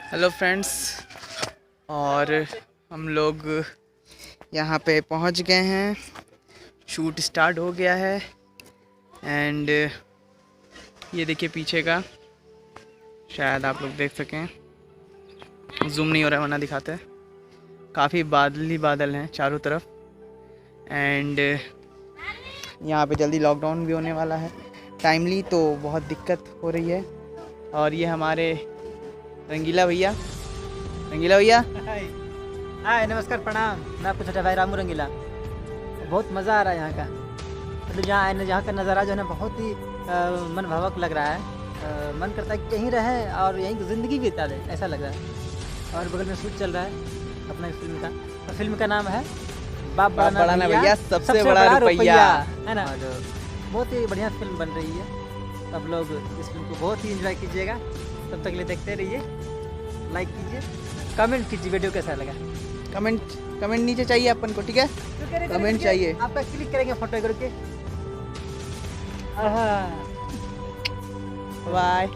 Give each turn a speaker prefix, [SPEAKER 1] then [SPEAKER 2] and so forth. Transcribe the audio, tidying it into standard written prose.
[SPEAKER 1] Hello friends, और हम लोग यहाँ पे पहुँच गए हैं। शूट स्टार्ट हो गया है एंड ये देखिए पीछे का, शायद आप लोग देख सकें, जूम नहीं हो रहा है वरना दिखाते हैं। काफ़ी बादल ही बादल हैं चारों तरफ एंड यहाँ पे जल्दी लॉकडाउन भी होने वाला है टाइमली, तो बहुत दिक्कत हो रही है। और ये हमारे रंगीला भैया।
[SPEAKER 2] हाय नमस्कार प्रणाम। मैं आपको छोटा भाई रामू रंगीला। बहुत मज़ा आ रहा है यहाँ का, मतलब यहाँ का नज़ारा जो है ना बहुत ही मन भावक लग रहा है। मन करता है कि यहीं रहें और यहीं की ज़िंदगी बिता दें, ऐसा लग रहा है। और बगल में शूट चल रहा है अपना इस फिल्म का, और फिल्म का नाम है बाप बड़ा ना भैया सबसे बड़ा रुपैया, है ना। और बहुत ही बढ़िया फिल्म बन रही है। सब लोग इस फिल्म को बहुत ही एंजॉय कीजिएगा। तब तक के लिए देखते रहिए, लाइक कीजिए, कमेंट कीजिए वीडियो कैसा लगा।
[SPEAKER 1] कमेंट नीचे चाहिए अपन को, ठीक है? कमेंट चाहिए।
[SPEAKER 2] आपका क्लिक करेंगे फोटो करके।
[SPEAKER 1] बाय।